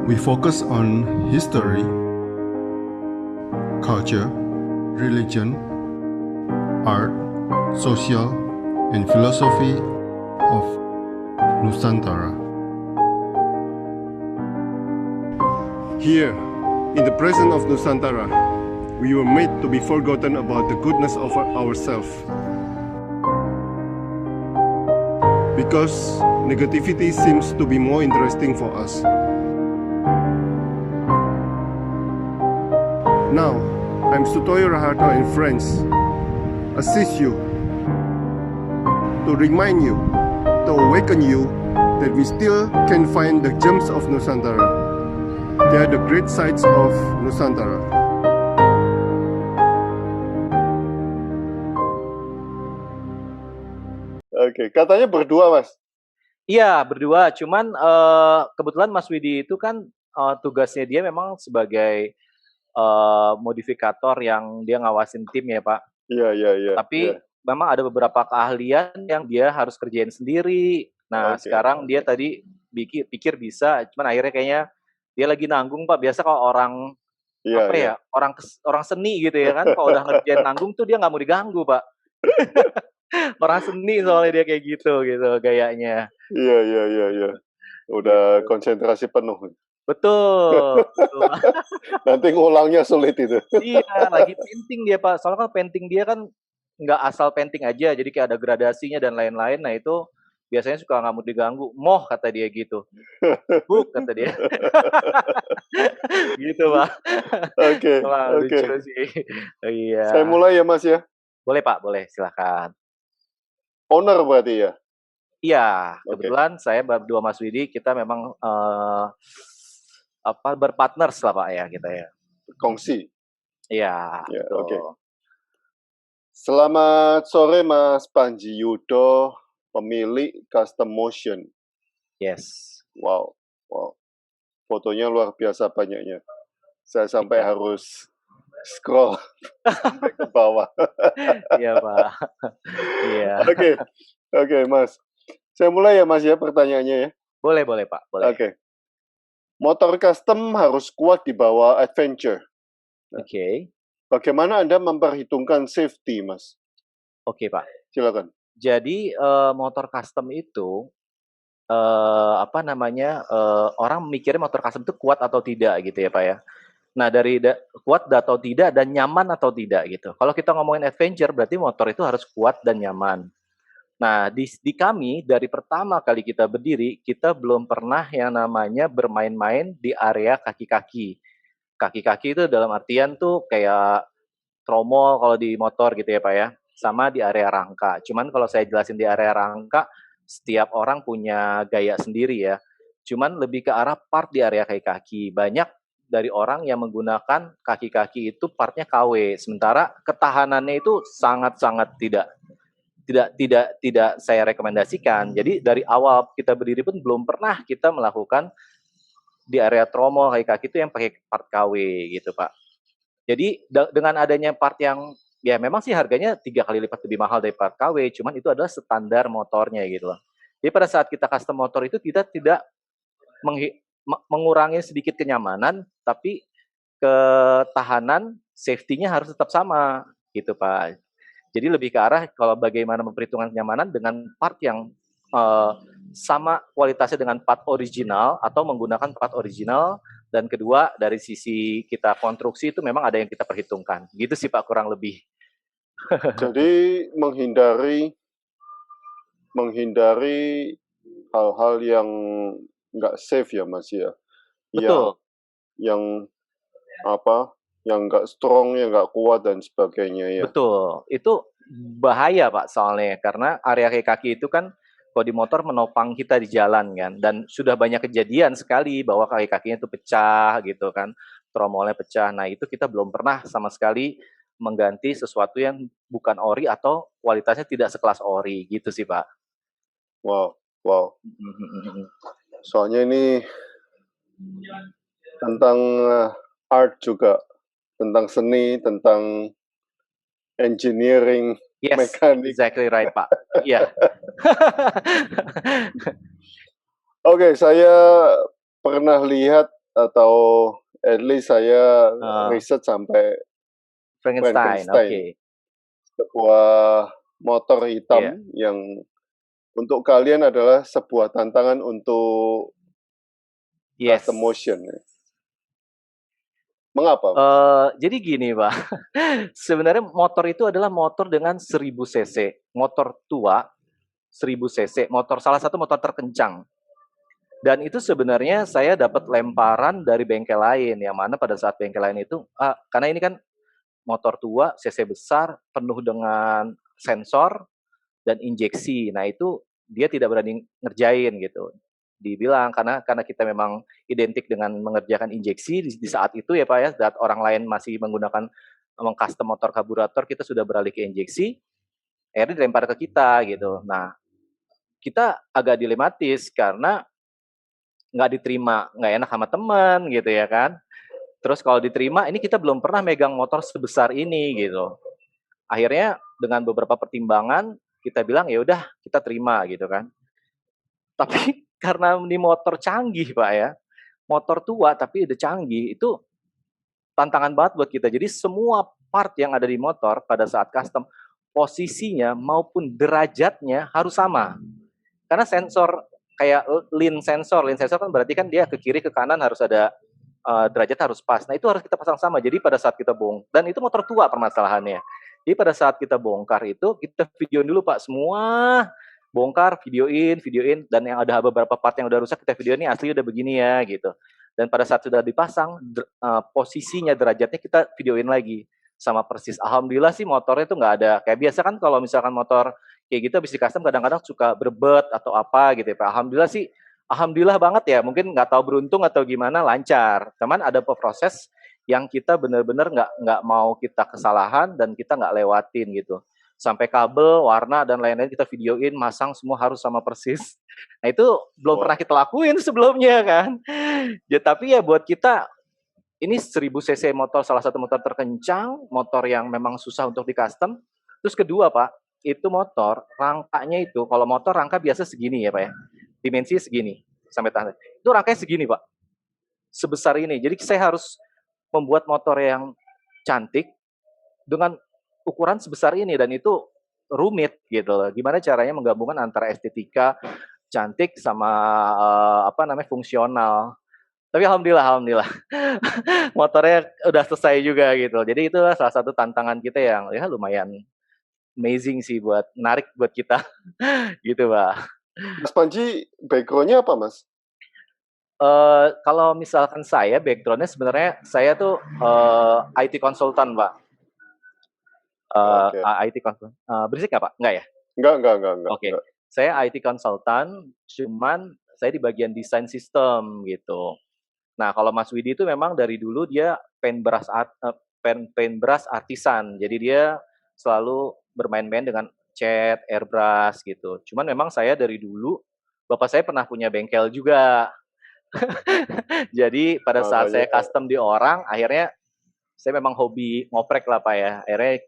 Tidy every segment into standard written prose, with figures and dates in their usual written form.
We focus on history, culture, religion, art, social, and philosophy of Nusantara. Here, in the presence of Nusantara, we were made to be forgotten about the goodness of ourselves. Because negativity seems to be more interesting for us. Now, I'm Sutoyo Raharto and friends assist you to remind you, to awaken you that we still can find the gems of Nusantara. They are the great sights of Nusantara. Oke, katanya berdua, Mas. Iya, berdua. Cuman kebetulan Mas Widi itu kan tugasnya dia memang sebagai modifikator yang dia ngawasin tim ya, Pak. Iya. Tapi memang ada beberapa keahlian yang dia harus kerjain sendiri. Nah, sekarang dia tadi pikir bisa, cuman akhirnya kayaknya dia lagi nanggung, Pak. Biasa kalau orang orang seni gitu ya kan, kalau udah ngerjain nanggung tuh dia nggak mau diganggu, Pak. Orang seni soalnya dia kayak gitu gayanya. Iya. Udah konsentrasi penuh. Betul. Nanti ngulangnya sulit itu. Iya, lagi painting dia, Pak. Soalnya kan painting dia kan nggak asal painting aja, jadi kayak ada gradasinya dan lain-lain. Nah itu biasanya suka nggak mau diganggu. Moh kata dia gitu. Buk kata dia. Gitu, Pak. Oke. Lucu sih. Iya. Saya mulai ya, Mas ya? Boleh, Pak. Boleh. Silakan. Owner berarti ya? Iya. Kebetulan saya berdua Mas Widi, kita memang berpartners lah, Pak ya, kita ya. Kongsi. Iya. Oke. Selamat sore Mas Panji Yudo, pemilik Custom Motion. Yes. Wow. Fotonya luar biasa banyaknya. Saya sampai harus scroll sampai ke bawah. Iya, Pak. Iya. Oke, Mas. Saya mulai ya, Mas ya, pertanyaannya ya. Boleh, Pak. Boleh. Oke. Motor custom harus kuat di bawah adventure. Oke. Bagaimana Anda memperhitungkan safety, Mas? Oke, Pak. Silakan. Jadi motor custom itu orang mikirnya motor custom itu kuat atau tidak gitu ya, Pak ya. Nah, dari kuat atau tidak dan nyaman atau tidak gitu. Kalau kita ngomongin adventure berarti motor itu harus kuat dan nyaman. Nah, di kami dari pertama kali kita berdiri, kita belum pernah yang namanya bermain-main di area kaki-kaki. Kaki-kaki itu dalam artian tuh kayak tromol kalau di motor gitu ya, Pak ya. Sama di area rangka. Cuman kalau saya jelasin di area rangka, setiap orang punya gaya sendiri ya. Cuman lebih ke arah part di area kaki-kaki. Banyak dari orang yang menggunakan kaki-kaki itu partnya KW. Sementara ketahanannya itu sangat-sangat tidak saya rekomendasikan. Jadi dari awal kita berdiri pun belum pernah kita melakukan di area tromol kaki-kaki itu yang pakai part KW gitu, Pak. Jadi dengan adanya part yang ya memang sih harganya 3 kali lipat lebih mahal dari part KW, cuman itu adalah standar motornya gitu loh. Jadi pada saat kita custom motor itu kita tidak mengurangi sedikit kenyamanan, tapi ketahanan safety-nya harus tetap sama gitu, Pak. Jadi lebih ke arah kalau bagaimana memperhitungkan kenyamanan dengan part yang sama kualitasnya dengan part original atau menggunakan part original, dan kedua dari sisi kita konstruksi itu memang ada yang kita perhitungkan. Gitu sih, Pak, kurang lebih. Jadi menghindari hal-hal yang nggak safe ya, Mas ya. Betul. Yang nggak strong, yang nggak kuat dan sebagainya ya. Betul. Itu bahaya, Pak, soalnya karena area kaki itu kan kalau di motor menopang kita di jalan kan, dan sudah banyak kejadian sekali bahwa kaki-kakinya itu pecah gitu kan, tromolnya pecah. Nah itu kita belum pernah sama sekali mengganti sesuatu yang bukan ori atau kualitasnya tidak sekelas ori gitu sih, Pak. Wow. Soalnya ini tentang art juga, tentang seni, tentang engineering, mekanik. Exactly right, Pak. Iya. Oke, saya pernah lihat atau at least saya Eh, riset sampai Frankenstein, oke. Frankenstein, sebuah motor Iya. hitam yang untuk kalian adalah sebuah tantangan untuk Yes. custom motion. Mengapa, Mas? Jadi gini, Pak. Sebenarnya motor itu adalah motor dengan 1000 cc. Motor tua 1000 cc, motor salah satu motor terkencang. Dan itu sebenarnya saya dapat lemparan dari bengkel lain, yang mana pada saat bengkel lain itu, karena ini kan motor tua, cc besar, penuh dengan sensor dan injeksi. Nah itu dia tidak berani ngerjain gitu. Dibilang karena kita memang identik dengan mengerjakan injeksi di saat itu ya Pak ya, saat orang lain masih menggunakan mengcustom motor karburator, kita sudah beralih ke injeksi, akhirnya dilempar ke kita gitu. Nah, kita agak dilematis karena nggak diterima, nggak enak sama teman gitu ya kan. Terus kalau diterima, ini kita belum pernah megang motor sebesar ini gitu. Akhirnya dengan beberapa pertimbangan kita bilang ya udah kita terima gitu kan. Tapi karena ini motor canggih Pak ya, motor tua tapi udah canggih, itu tantangan banget buat kita. Jadi semua part yang ada di motor pada saat custom, posisinya maupun derajatnya harus sama. Karena sensor kayak lean sensor kan berarti kan dia ke kiri ke kanan harus ada derajat harus pas. Nah itu harus kita pasang sama. Jadi pada saat kita bongkar, dan itu motor tua permasalahannya. Jadi pada saat kita bongkar itu kita videoin dulu Pak semua, bongkar, videoin, dan yang ada beberapa part yang udah rusak kita videoin ini asli udah begini ya gitu. Dan pada saat sudah dipasang, posisinya derajatnya kita videoin lagi sama persis. Alhamdulillah sih motornya itu nggak ada. Kayak biasa kan kalau misalkan motor kayak gitu habis di custom kadang-kadang suka berbet atau apa gitu ya Pak. Alhamdulillah sih, alhamdulillah banget ya. Mungkin nggak tahu beruntung atau gimana lancar. Cuman ada proses yang kita benar-benar nggak mau kita kesalahan dan kita nggak lewatin gitu. Sampai kabel, warna dan lain-lain kita videoin, masang semua harus sama persis. Nah itu belum pernah kita lakuin sebelumnya kan. Ya, tapi ya buat kita ini 1000 cc motor, salah satu motor terkencang, motor yang memang susah untuk di custom. Terus kedua Pak, itu motor rangkanya itu kalau motor rangka biasa segini ya Pak ya, dimensi segini sampai tahan. Itu rangkanya segini Pak, sebesar ini. Jadi saya harus membuat motor yang cantik dengan ukuran sebesar ini dan itu rumit gitu loh. Gimana caranya menggabungkan antara estetika cantik sama apa namanya fungsional. Tapi alhamdulillah motornya udah selesai juga gitu. Jadi itu salah satu tantangan kita yang ya lumayan amazing sih buat menarik buat kita gitu Pak. Mas Panji, background-nya apa, Mas? Kalau misalkan saya background-nya sebenarnya saya tuh IT konsultan Pak. Oke. IT konsultan. Berisik nggak Pak? Enggak ya? Enggak. Oke. Saya IT konsultan, cuman saya di bagian desain sistem gitu. Nah, kalau Mas Widi itu memang dari dulu dia paintbrush artisan. Jadi dia selalu bermain-main dengan cat, airbrush gitu. Cuman memang saya dari dulu, bapak saya pernah punya bengkel juga. Jadi pada saat saya Makanya, custom di orang, akhirnya saya memang hobi ngoprek lah Pak ya. Akhirnya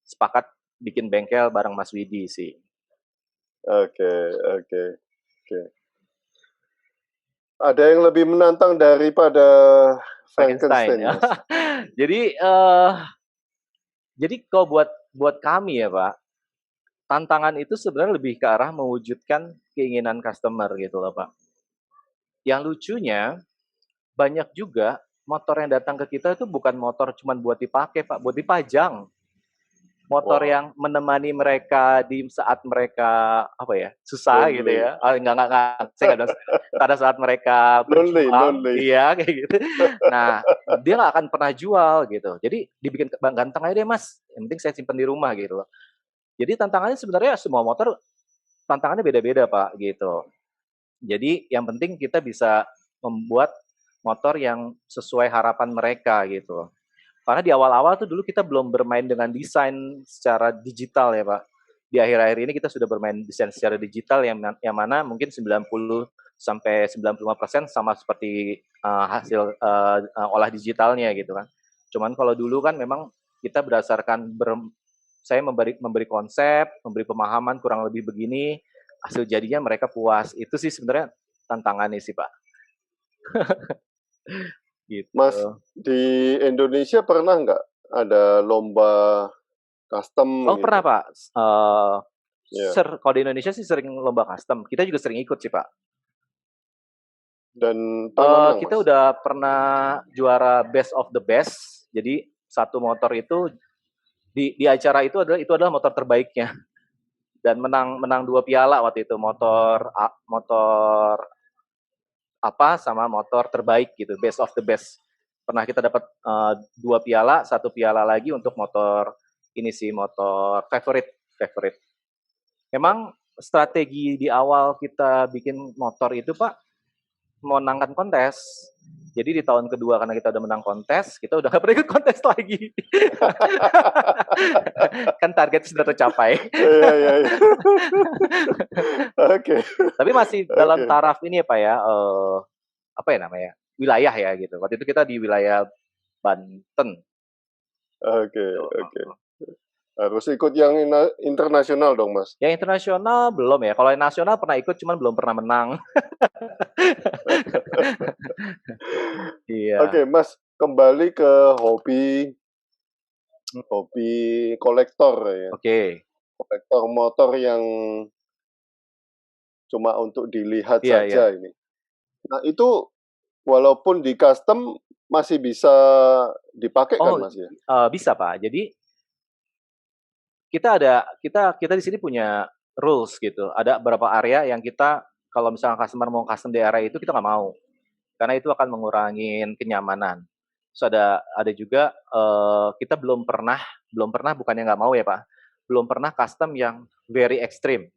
sepakat bikin bengkel bareng Mas Widi sih. oke. Ada yang lebih menantang daripada Frankenstein, Ya. Mas? Jadi kalau buat kami ya Pak, tantangan itu sebenarnya lebih ke arah mewujudkan keinginan customer gitu loh Pak. Yang lucunya banyak juga motor yang datang ke kita itu bukan motor cuma buat dipakai Pak, buat dipajang. Motor Wow. yang menemani mereka di saat mereka apa ya susah gitu Lonely. ya. Enggak, saya nggak pada saat mereka berjuang, Lonely. iya kayak gitu. Nah dia nggak akan pernah jual gitu. Jadi dibikin ganteng aja deh mas. Yang penting saya simpen di rumah gitu loh. Jadi tantangannya sebenarnya semua motor tantangannya beda-beda Pak gitu. Jadi yang penting kita bisa membuat motor yang sesuai harapan mereka gitu. Karena di awal-awal tuh dulu kita belum bermain dengan desain secara digital ya Pak. Di akhir-akhir ini kita sudah bermain desain secara digital yang mana mungkin 90 sampai 95% sama seperti hasil olah digitalnya gitu kan. Cuman kalau dulu kan memang kita berdasarkan saya memberi konsep, memberi pemahaman kurang lebih begini, hasil jadinya mereka puas. Itu sih sebenarnya tantangannya sih Pak. gitu. Mas, di Indonesia pernah nggak ada lomba custom Oh gitu? pernah Pak, Ya. kalau di Indonesia sih sering lomba custom, kita juga sering ikut sih Pak. Dan pernah menang, Kita Mas? udah pernah juara best of the best, jadi satu motor itu di acara itu adalah motor terbaiknya dan menang menang 2 piala waktu itu, motor apa sama motor terbaik gitu, best of the best. Pernah kita dapat 2 piala, 1 piala lagi untuk motor ini sih, motor favorit. Memang strategi di awal kita bikin motor itu Pak, memenangkan kontes. Jadi di tahun kedua karena kita udah menang kontes, kita udah nggak pernah ikut kontes lagi. Kan target sudah tercapai. Iya, iya, iya. Oke. Tapi masih dalam Oke. taraf ini ya Pak ya, apa ya namanya, wilayah ya gitu. Waktu itu kita di wilayah Banten. Oke, Gitu. oke. Harus ikut yang internasional dong, Mas. Yang internasional belum ya. Kalau yang nasional pernah ikut, cuman belum pernah menang. Iya. Oke, Mas, kembali ke hobi hobi kolektor ya. Oke. Kolektor motor yang cuma untuk dilihat Iya, iya. saja ini. Nah, itu walaupun di custom masih bisa dipakai kan, Oh, Mas ya? bisa Pak. Jadi kita di sini punya rules gitu. Ada beberapa area yang kita kalau misalnya customer mau custom di area itu kita nggak mau, karena itu akan mengurangi kenyamanan. Terus ada juga kita belum pernah bukannya nggak mau ya Pak, belum pernah custom yang very extreme.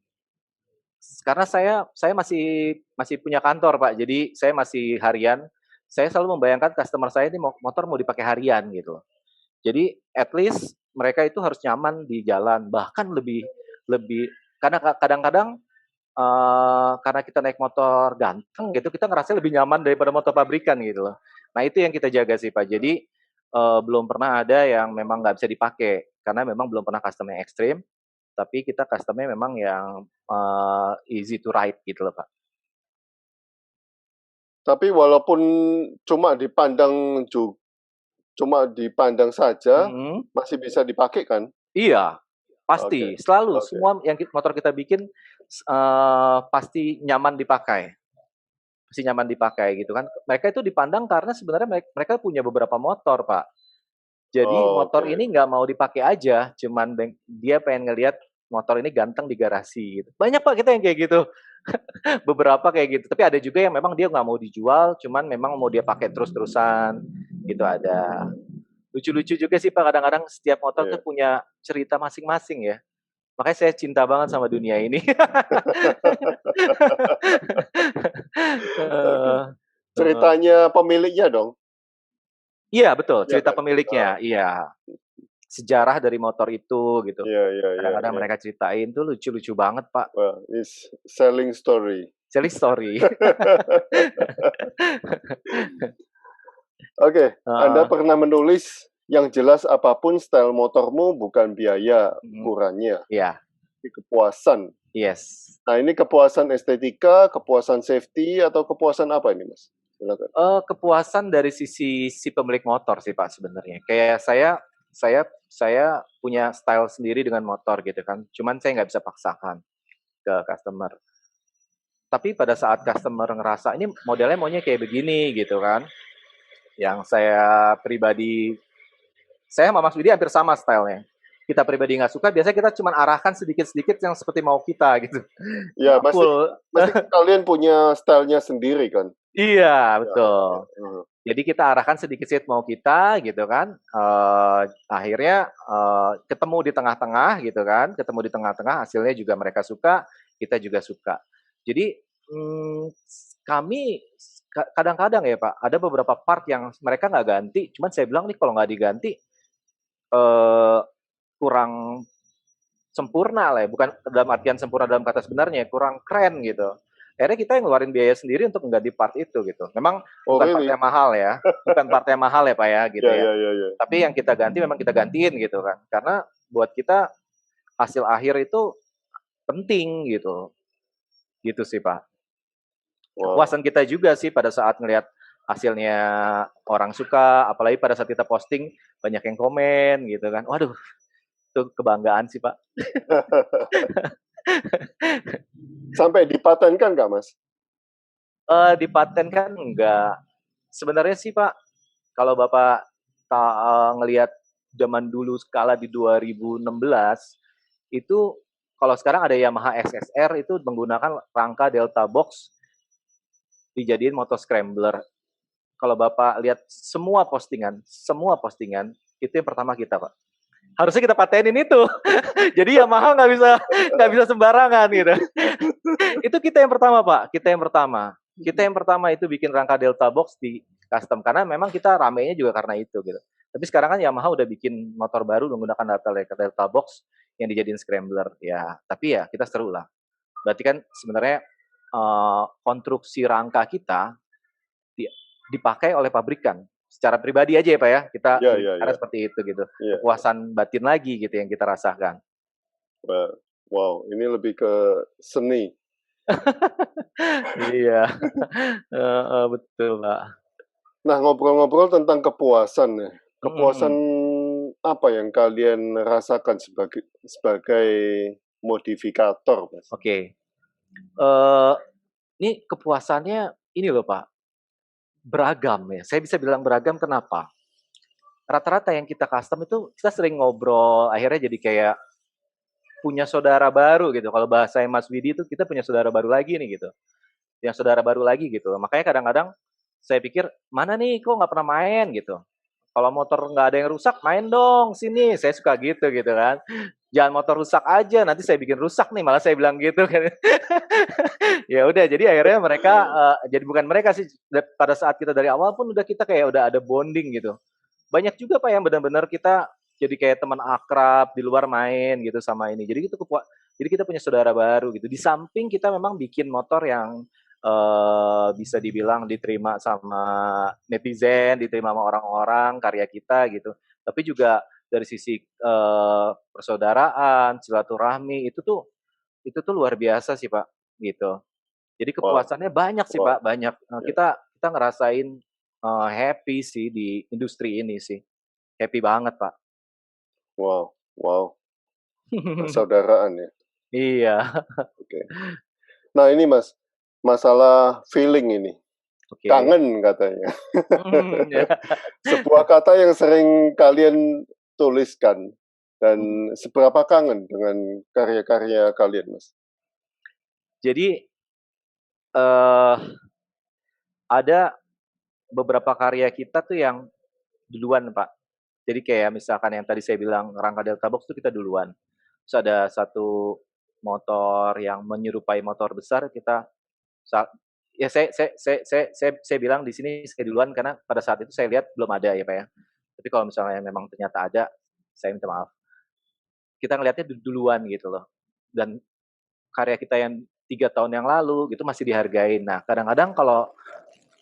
Karena saya masih punya kantor Pak, jadi saya masih harian. Saya selalu membayangkan customer saya ini motor mau dipakai harian gitu. Jadi at least mereka itu harus nyaman di jalan, bahkan lebih lebih karena kadang-kadang, karena kita naik motor ganteng gitu, kita ngerasa lebih nyaman daripada motor pabrikan gitu loh. Nah itu yang kita jaga sih Pak. Jadi, belum pernah ada yang memang nggak bisa dipakai, karena memang belum pernah custom yang ekstrim, tapi kita custom-nya memang yang, easy to ride gitu loh Pak. Tapi walaupun cuma dipandang cuma dipandang saja, Mhm. masih bisa dipakai kan? Iya, Oke, pasti, selalu oke. semua yang motor kita bikin, pasti nyaman dipakai. Pasti nyaman dipakai gitu kan. Mereka itu dipandang karena sebenarnya mereka punya beberapa motor, Pak. Jadi motor Oke. ini nggak mau dipakai aja, cuman dia pengen ngelihat motor ini ganteng di garasi gitu. Banyak Pak kita yang kayak gitu. Beberapa kayak gitu. Tapi ada juga yang memang dia nggak mau dijual, cuman memang mau dia pakai terus-terusan, gitu ada. Lucu-lucu juga sih Pak kadang-kadang setiap motor tuh Iya. punya cerita masing-masing ya. Makanya saya cinta banget sama dunia ini. Oke. Heeh, heeh. Ceritanya pemiliknya dong? Iya betul, Iya cerita kan? pemiliknya, iya. Sejarah dari motor itu gitu. Iya, iya, iya, Kadang-kadang iya. mereka ceritain tuh lucu-lucu banget, Pak. Well, it's selling story. Selling story. Oke, Anda Heeh, pernah menulis, "Yang jelas apapun style motormu bukan biaya mhm. ukurannya, Iya, tapi kepuasan." yes. Nah, ini kepuasan estetika, kepuasan safety, atau kepuasan apa ini, Mas? Silakan. Kepuasan dari sisi si pemilik motor sih, Pak, sebenarnya. Kayak saya punya style sendiri dengan motor gitu kan, cuman saya nggak bisa paksakan ke customer. Tapi pada saat customer ngerasa, "Ini modelnya maunya kayak begini," gitu kan, yang saya sama Mas Widi hampir sama stylenya. Kita pribadi nggak suka, biasanya kita cuma arahkan sedikit-sedikit yang seperti mau kita gitu. Ya, Nggak pasti full. pasti kalian punya style-nya sendiri kan? Iya, Ya, ya, ya. betul. Mhm. Jadi kita arahkan sedikit-sedikit mau kita gitu kan, akhirnya, ketemu di tengah-tengah gitu kan, ketemu di tengah-tengah hasilnya juga mereka suka, kita juga suka. Jadi, kami kadang-kadang ya Pak, ada beberapa part yang mereka nggak ganti, cuman saya bilang nih kalau nggak diganti, eee, kurang sempurna lah ya, bukan dalam artian sempurna dalam kata sebenarnya, kurang keren gitu. Akhirnya kita yang ngeluarin biaya sendiri untuk mengganti part itu gitu. Memang Oh, bukan part really? yang mahal ya, bukan part yang mahal ya Pak ya, gitu Ya, ya. ya, ya, ya. Tapi yang kita ganti memang kita gantiin gitu kan. Karena buat kita hasil akhir itu penting gitu. Gitu sih Pak. Wow. Kepuasan kita juga sih pada saat ngelihat hasilnya orang suka, apalagi pada saat kita posting banyak yang komen gitu kan. Waduh, itu kebanggaan sih, Pak. Sampai dipatenkan nggak, Mas? Dipatenkan enggak. Sebenarnya sih, Pak, kalau Bapak ngelihat zaman dulu skala di 2016, itu kalau sekarang ada Yamaha XSR itu menggunakan rangka Delta Box dijadiin motor scrambler. Kalau Bapak lihat semua postingan itu yang pertama kita, Pak. Harusnya kita patenin itu. Jadi Yamaha nggak bisa sembarangan gitu. Itu kita yang pertama, Pak. Kita yang pertama itu bikin rangka Delta Box di custom karena memang kita ramenya juga karena itu gitu. Tapi sekarang kan Yamaha udah bikin motor baru menggunakan Delta Box yang dijadiin scrambler ya. Tapi ya kita seru lah. Berarti kan sebenarnya konstruksi rangka kita dipakai oleh pabrikan. Secara pribadi aja ya Pak ya, kita Ya. seperti itu gitu. Ya. Kepuasan batin lagi gitu yang kita rasakan. Wow, ini lebih ke seni. Iya, betul Pak. Nah, ngobrol-ngobrol tentang kepuasan ya. Kepuasan apa yang kalian rasakan sebagai modifikator, Mas? Oke. Ini kepuasannya ini loh Pak, beragam ya. Saya bisa bilang beragam kenapa? Rata-rata yang kita custom itu kita sering ngobrol, akhirnya jadi kayak punya saudara baru gitu. Kalau bahasa Mas Widi itu kita punya saudara baru lagi nih gitu. Yang saudara baru lagi gitu. Makanya kadang-kadang saya pikir, mana nih kok nggak pernah main gitu. Kalau motor nggak ada yang rusak, main dong sini. Saya suka gitu kan. Jangan motor rusak aja, nanti saya bikin rusak nih. Malah saya bilang gitu kan. Ya udah, jadi akhirnya mereka, jadi bukan mereka sih. Pada saat kita dari awal pun udah kita kayak udah ada bonding gitu. Banyak juga Pak yang benar-benar kita jadi kayak teman akrab di luar main gitu sama ini. Jadi kita punya saudara baru gitu. Di samping kita memang bikin motor yang bisa dibilang diterima sama netizen, diterima sama orang-orang, karya kita gitu. Tapi juga dari sisi persaudaraan, silaturahmi itu tuh luar biasa sih Pak, gitu. Jadi kepuasannya banyak sih Pak, banyak. Kita ngerasain happy sih di industri ini sih, happy banget Pak. Wow, persaudaraan ya. Iya. Oke. Nah ini Mas, masalah feeling ini. Oke. Kangen katanya. Ya. Sebuah kata yang sering kalian tuliskan dan seberapa kangen dengan karya-karya kalian, Mas? Jadi ada beberapa karya kita tuh yang duluan Pak. Jadi kayak misalkan yang tadi saya bilang rangka Delta Box tuh kita duluan. Terus ada satu motor yang menyerupai motor besar kita ya saya bilang di sini saya duluan karena pada saat itu saya lihat belum ada ya Pak ya. Tapi kalau misalnya memang ternyata ada, saya minta maaf. Kita ngelihatnya duluan gitu loh. Dan karya kita yang 3 tahun yang lalu gitu masih dihargain. Nah, kadang-kadang kalau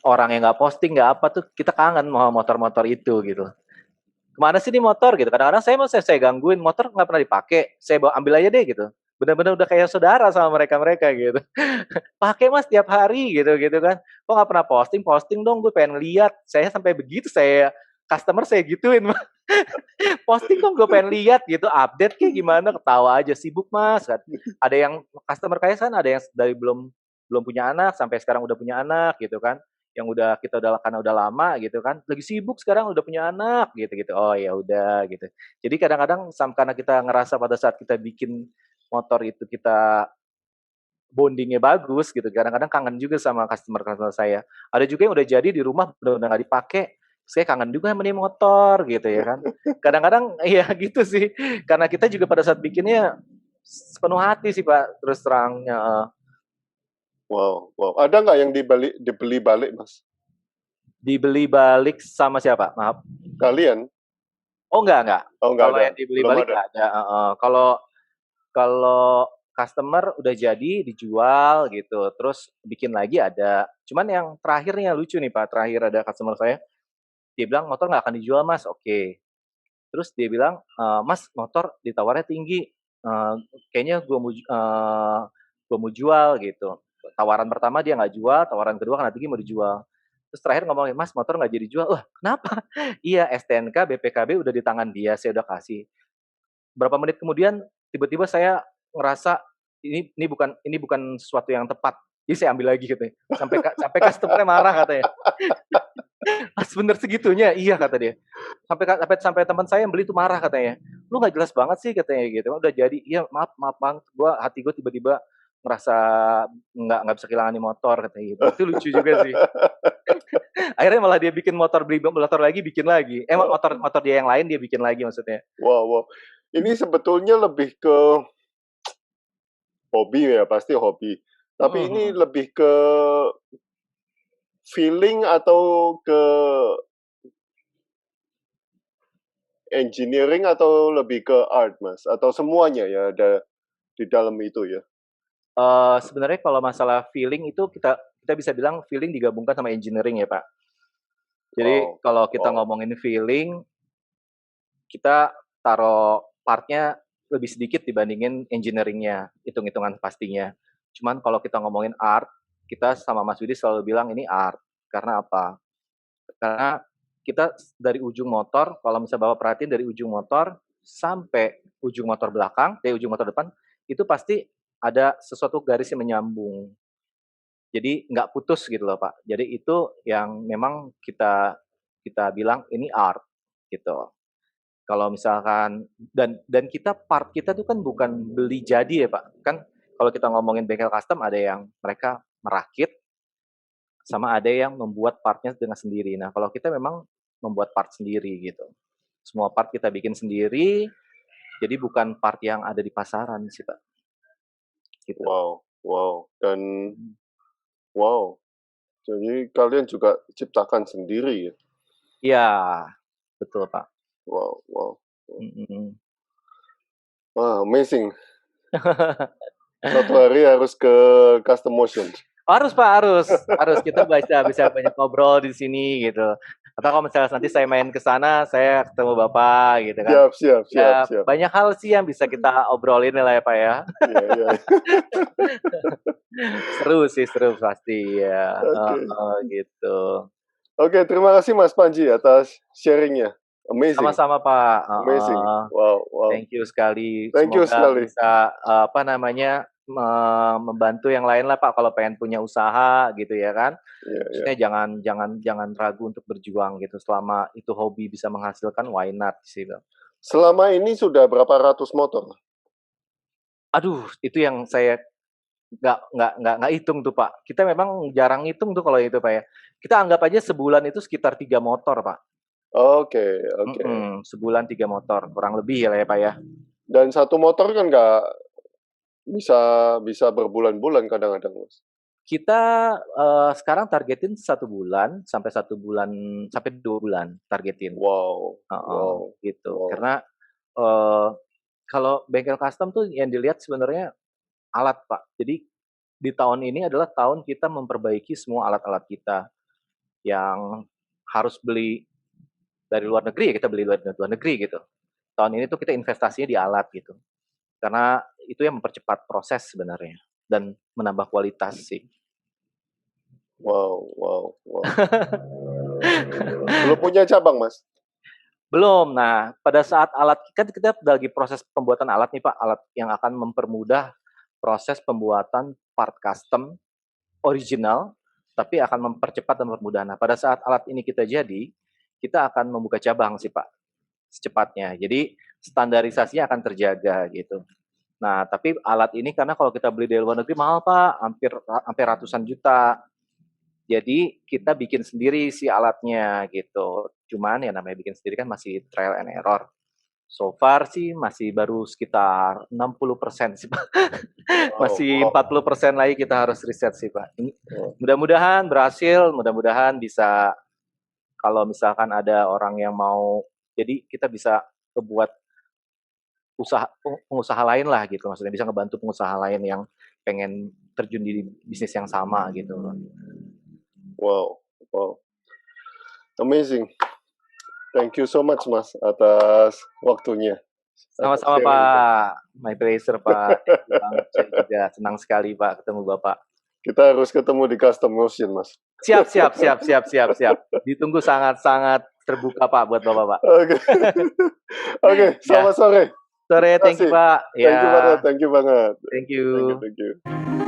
orang yang nggak posting nggak apa tuh kita kangen sama motor-motor itu gitu. Kemana sih ini motor gitu? Kadang-kadang saya gangguin motor nggak pernah dipakai, saya bawa ambil aja deh gitu. Benar-benar udah kayak saudara sama mereka-mereka gitu. Pakai Mas tiap hari gitu kan. Kok nggak pernah posting? Posting dong, gue pengen lihat. Saya sampai begitu customer saya gituin Mas. Posting dong, gue pengen lihat gitu, update kayak gimana, ketawa aja sibuk Mas. Ada yang customer kayak kan ada yang dari belum punya anak sampai sekarang udah punya anak gitu kan. Yang kita karena udah lama gitu kan, lagi sibuk sekarang udah punya anak gitu. Oh ya udah gitu. Jadi kadang-kadang karena kita ngerasa pada saat kita bikin motor itu kita bondingnya bagus gitu. Kadang-kadang kangen juga sama customer saya. Ada juga yang udah jadi di rumah udah nggak dipakai. Saya kangen juga sama nih motor gitu ya kan. Kadang-kadang iya gitu sih. Karena kita juga pada saat bikinnya sepenuh hati sih Pak, terus terangnya. Wow. Ada nggak yang dibeli balik, Mas? Dibeli balik sama siapa? Maaf. Kalian? Oh enggak. Oh, enggak Kalau ada. yang dibeli Belum balik ada. enggak ada. Kalau customer udah jadi dijual gitu, terus bikin lagi ada. Cuman yang terakhir nih yang lucu nih Pak, terakhir ada customer saya, dia bilang motor nggak akan dijual Mas, oke. Terus dia bilang, Mas motor ditawarnya tinggi, kayaknya gua mau jual gitu. Tawaran pertama dia nggak jual, tawaran kedua karena tinggi mau dijual. Terus terakhir ngomongin, "Mas, motor nggak jadi jual." "Wah, kenapa?" "Iya, STNK, BPKB udah di tangan dia, saya udah kasih." Berapa menit kemudian tiba-tiba saya ngerasa ini bukan sesuatu yang tepat. Jadi saya ambil lagi katanya. Sampai customer-nya marah katanya. Pas bener segitunya, iya kata dia. Sampai teman saya yang beli itu marah katanya. Lu nggak jelas banget sih katanya gitu. Udah jadi, iya maaf maaf bang, hati gue tiba-tiba ngerasa nggak bisa kehilangan nih motor katanya gitu. Itu lucu juga sih. Akhirnya malah dia bikin beli motor lagi, bikin lagi. Motor motor dia yang lain dia bikin lagi maksudnya. Wow, wow. Ini sebetulnya lebih ke hobi ya, pasti hobi. Tapi ini lebih ke feeling atau ke engineering atau lebih ke art, Mas? Atau semuanya ya ada di dalam itu ya? Sebenarnya kalau masalah feeling itu kita bisa bilang feeling digabungkan sama engineering ya Pak. Jadi Wow, kalau kita wow. ngomongin feeling, kita taruh partnya lebih sedikit dibandingin engineering-nya, hitung-hitungan pastinya. Cuman kalau kita ngomongin art, kita sama Mas Widi selalu bilang ini art. Karena apa? Karena kita dari ujung motor, kalau misalnya Bapak perhatiin dari ujung motor sampai ujung motor belakang, dari ujung motor depan, itu pasti ada sesuatu garis yang menyambung. Jadi nggak putus gitu loh Pak. Jadi itu yang memang kita kita bilang ini art gitu. Kalau misalkan kita part kita tuh kan bukan beli jadi ya Pak. Kan kalau kita ngomongin bengkel custom ada yang mereka merakit sama ada yang membuat partnya dengan sendiri. Nah, kalau kita memang membuat part sendiri gitu. Semua part kita bikin sendiri, jadi bukan part yang ada di pasaran sih Pak. Gitu. Wow, wow. Dan wow. Jadi kalian juga ciptakan sendiri ya? Iya, betul Pak. Wow, wow. Mm-mm. Wah, amazing. Suatu hari harus ke custom motion. Harus Pak, harus kita bisa banyak ngobrol di sini gitu. Atau kalau misalnya nanti saya main ke sana, saya ketemu Bapak gitu kan. Siap, siap, siap, Ya, siap. banyak hal sih yang bisa kita obrolin lah ya Pak ya. Iya, iya. Seru pasti ya. Oke. Gitu. Oke, terima kasih Mas Panji atas sharingnya. Amazing, Sama-sama Pak. amazing. Wow, wow. Thank you sekali. Thank you Semoga sekali. bisa membantu yang lain lah Pak kalau pengen punya usaha gitu ya kan. Iya, iya. Maksudnya jangan ragu untuk berjuang gitu. Selama itu hobi bisa menghasilkan, why not sih Bang. Selama ini sudah berapa ratus motor? Aduh, itu yang saya nggak hitung tuh Pak. Kita memang jarang hitung tuh kalau itu Pak ya. Kita anggap aja sebulan itu sekitar 3 motor Pak. Oke, oke. Sebulan 3 motor, kurang lebih ya Pak ya. Dan satu motor kan nggak bisa berbulan-bulan kadang-kadang, Mas. Kita sekarang targetin 1 bulan sampai 2 bulan targetin. Wow, wow, Gitu. wow. Karena kalau bengkel custom tuh yang dilihat sebenarnya alat Pak. Jadi di tahun ini adalah tahun kita memperbaiki semua alat-alat kita yang harus beli dari luar negeri ya kita beli dari luar negeri gitu. Tahun ini tuh kita investasinya di alat gitu. Karena itu yang mempercepat proses sebenarnya dan menambah kualitas sih. Wow, wow, wow. Belum punya cabang, Mas? Belum. Nah, pada saat alat kan kita lagi proses pembuatan alat nih Pak, alat yang akan mempermudah proses pembuatan part custom original, tapi akan mempercepat dan mempermudah. Nah, pada saat alat ini kita jadi, kita akan membuka cabang sih Pak, secepatnya. Jadi standarisasinya akan terjaga gitu. Nah, tapi alat ini karena kalau kita beli dari luar negeri mahal Pak, hampir ratusan juta. Jadi kita bikin sendiri si alatnya gitu. Cuman ya namanya bikin sendiri kan masih trial and error. So far sih masih baru sekitar 60% sih Pak. Masih 40% lagi kita harus riset sih Pak. Mudah-mudahan berhasil, mudah-mudahan bisa kalau misalkan ada orang yang mau, jadi kita bisa buat pengusaha lain lah gitu, maksudnya bisa ngebantu pengusaha lain yang pengen terjun di bisnis yang sama gitu. Wow, wow. Amazing. Thank you so much, Mas, atas waktunya. Sama-sama Pak, my pleasure Pak. Saya juga senang sekali Pak ketemu Bapak. Kita harus ketemu di Custom Motion, Mas. Siap. Ditunggu sangat-sangat terbuka Pak buat Bapak. Oke. Oke, Ya. selamat sore. Sore, thank you Makasih. Pak. Thank you banget, Ya, thank you banget. thank Thank you, you. thank you.